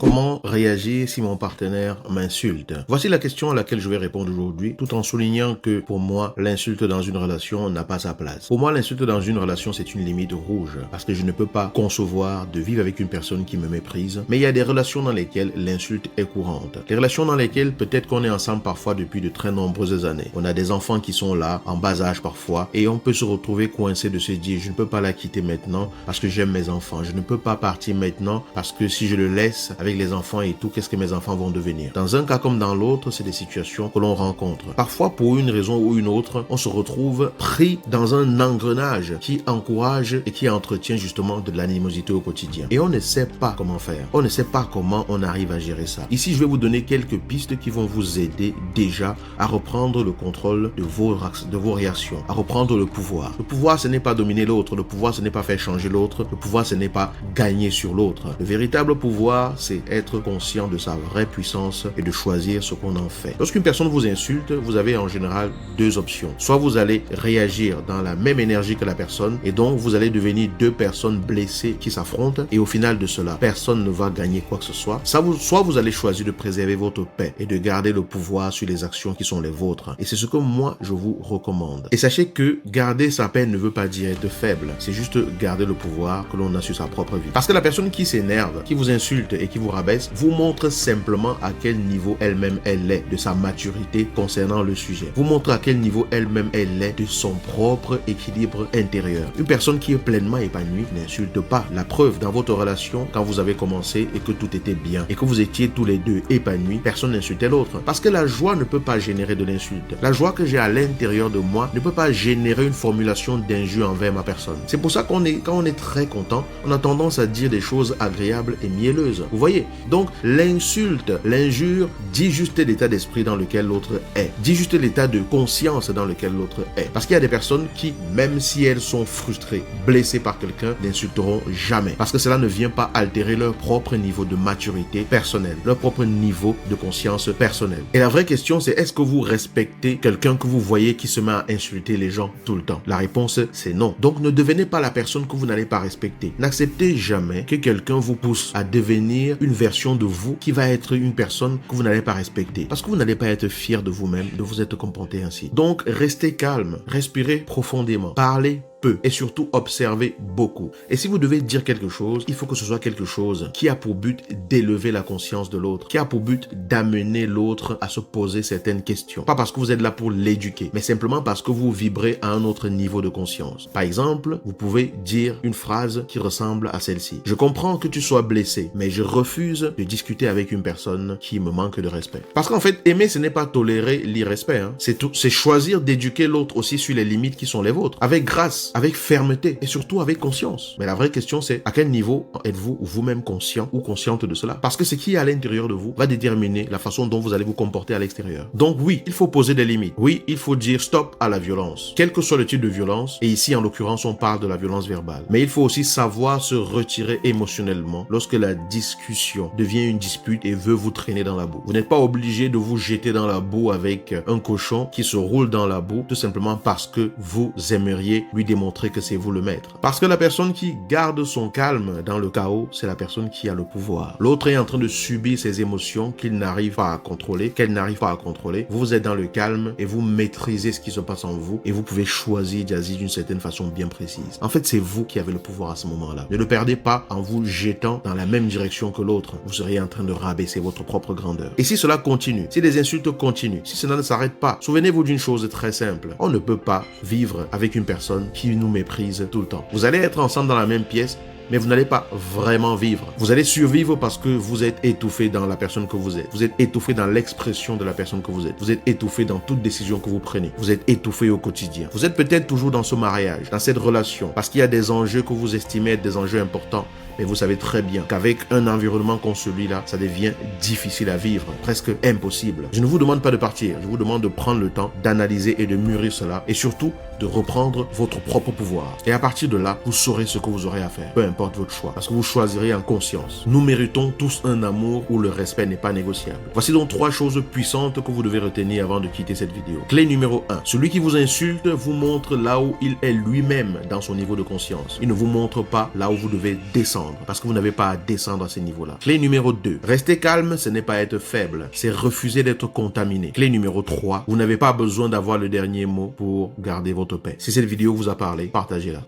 Comment réagir si mon partenaire m'insulte? Voici la question à laquelle je vais répondre aujourd'hui, tout en soulignant que pour moi, l'insulte dans une relation n'a pas sa place. Pour moi, l'insulte dans une relation, c'est une limite rouge, parce que je ne peux pas concevoir de vivre avec une personne qui me méprise, mais il y a des relations dans lesquelles l'insulte est courante. Les relations dans lesquelles peut-être qu'on est ensemble parfois depuis de très nombreuses années. On a des enfants qui sont là, en bas âge parfois, et on peut se retrouver coincé de se dire, je ne peux pas la quitter maintenant parce que j'aime mes enfants. Je ne peux pas partir maintenant parce que si je le laisse avec les enfants et tout, qu'est-ce que mes enfants vont devenir? Dans un cas comme dans l'autre, c'est des situations que l'on rencontre. Parfois, pour une raison ou une autre, on se retrouve pris dans un engrenage qui encourage et qui entretient justement de l'animosité au quotidien. Et on ne sait pas comment faire. On ne sait pas comment on arrive à gérer ça. Ici, je vais vous donner quelques pistes qui vont vous aider déjà à reprendre le contrôle de vos réactions, à reprendre le pouvoir. Le pouvoir, ce n'est pas dominer l'autre. Le pouvoir, ce n'est pas faire changer l'autre. Le pouvoir, ce n'est pas gagner sur l'autre. Le véritable pouvoir, c'est être conscient de sa vraie puissance et de choisir ce qu'on en fait. Lorsqu'une personne vous insulte, vous avez en général deux options. Soit vous allez réagir dans la même énergie que la personne et donc vous allez devenir deux personnes blessées qui s'affrontent et au final de cela, personne ne va gagner quoi que ce soit. Soit vous allez choisir de préserver votre paix et de garder le pouvoir sur les actions qui sont les vôtres. Et c'est ce que moi, je vous recommande. Et sachez que garder sa paix ne veut pas dire être faible. C'est juste garder le pouvoir que l'on a sur sa propre vie. Parce que la personne qui s'énerve, qui vous insulte et qui vous rabaisse, vous montre simplement à quel niveau elle-même elle est de sa maturité concernant le sujet. Vous montre à quel niveau elle-même elle est de son propre équilibre intérieur. Une personne qui est pleinement épanouie n'insulte pas. La preuve, dans votre relation, quand vous avez commencé et que tout était bien et que vous étiez tous les deux épanouis, personne n'insultait l'autre. Parce que la joie ne peut pas générer de l'insulte. La joie que j'ai à l'intérieur de moi ne peut pas générer une formulation d'injure envers ma personne. C'est pour ça quand on est très content, on a tendance à dire des choses agréables et mielleuses. Vous voyez? Donc, l'insulte, l'injure dit juste l'état d'esprit dans lequel l'autre est. Dit juste l'état de conscience dans lequel l'autre est. Parce qu'il y a des personnes qui, même si elles sont frustrées, blessées par quelqu'un, n'insulteront jamais. Parce que cela ne vient pas altérer leur propre niveau de maturité personnelle, leur propre niveau de conscience personnelle. Et la vraie question, c'est est-ce que vous respectez quelqu'un que vous voyez qui se met à insulter les gens tout le temps? La réponse, c'est non. Donc, ne devenez pas la personne que vous n'allez pas respecter. N'acceptez jamais que quelqu'un vous pousse à devenir une version de vous qui va être une personne que vous n'allez pas respecter. Parce que vous n'allez pas être fier de vous-même de vous être comporté ainsi. Donc, restez calme, respirez profondément, parlez peu et surtout observez beaucoup. Et si vous devez dire quelque chose, il faut que ce soit quelque chose qui a pour but d'élever la conscience de l'autre, qui a pour but d'amener l'autre à se poser certaines questions. Pas parce que vous êtes là pour l'éduquer, mais simplement parce que vous vibrez à un autre niveau de conscience. Par exemple, vous pouvez dire une phrase qui ressemble à celle-ci. Je comprends que tu sois blessé, mais je refuse de discuter avec une personne qui me manque de respect. Parce qu'en fait, aimer, ce n'est pas tolérer l'irrespect. C'est choisir d'éduquer l'autre aussi sur les limites qui sont les vôtres. Avec grâce, avec fermeté et surtout avec conscience. Mais la vraie question, c'est à quel niveau êtes-vous vous-même conscient ou consciente de cela? Parce que ce qui est à l'intérieur de vous va déterminer la façon dont vous allez vous comporter à l'extérieur. Donc oui, il faut poser des limites. Oui, il faut dire stop à la violence. Quel que soit le type de violence, et ici en l'occurrence on parle de la violence verbale. Mais il faut aussi savoir se retirer émotionnellement lorsque la discussion devient une dispute et veut vous traîner dans la boue. Vous n'êtes pas obligé de vous jeter dans la boue avec un cochon qui se roule dans la boue tout simplement parce que vous aimeriez lui démontrer que c'est vous le maître. Parce que la personne qui garde son calme dans le chaos, c'est la personne qui a le pouvoir. L'autre est en train de subir ses émotions qu'il n'arrive pas à contrôler, qu'elle n'arrive pas à contrôler. Vous êtes dans le calme et vous maîtrisez ce qui se passe en vous et vous pouvez choisir d'agir d'une certaine façon bien précise. En fait, c'est vous qui avez le pouvoir à ce moment-là. Ne le perdez pas en vous jetant dans la même direction que l'autre. Vous seriez en train de rabaisser votre propre grandeur. Et si cela continue, si les insultes continuent, si cela ne s'arrête pas, souvenez-vous d'une chose très simple. On ne peut pas vivre avec une personne qui nous méprise tout le temps. Vous allez être ensemble dans la même pièce, mais vous n'allez pas vraiment vivre. Vous allez survivre parce que vous êtes étouffé dans la personne que vous êtes. Vous êtes étouffé dans l'expression de la personne que vous êtes. Vous êtes étouffé dans toute décision que vous prenez. Vous êtes étouffé au quotidien. Vous êtes peut-être toujours dans ce mariage, dans cette relation, parce qu'il y a des enjeux que vous estimez être des enjeux importants. Mais vous savez très bien qu'avec un environnement comme celui-là, ça devient difficile à vivre, presque impossible. Je ne vous demande pas de partir, je vous demande de prendre le temps d'analyser et de mûrir cela, et surtout de reprendre votre propre pouvoir. Et à partir de là, vous saurez ce que vous aurez à faire, peu importe votre choix, parce que vous choisirez en conscience. Nous méritons tous un amour où le respect n'est pas négociable. Voici donc 3 choses puissantes que vous devez retenir avant de quitter cette vidéo. Clé numéro 1. Celui qui vous insulte vous montre là où il est lui-même dans son niveau de conscience. Il ne vous montre pas là où vous devez descendre. descendre parce que vous n'avez pas à descendre à ces niveaux-là. Clé numéro 2, rester calme, ce n'est pas être faible, c'est refuser d'être contaminé. Clé numéro 3, vous n'avez pas besoin d'avoir le dernier mot pour garder votre paix. Si cette vidéo vous a parlé, partagez-la.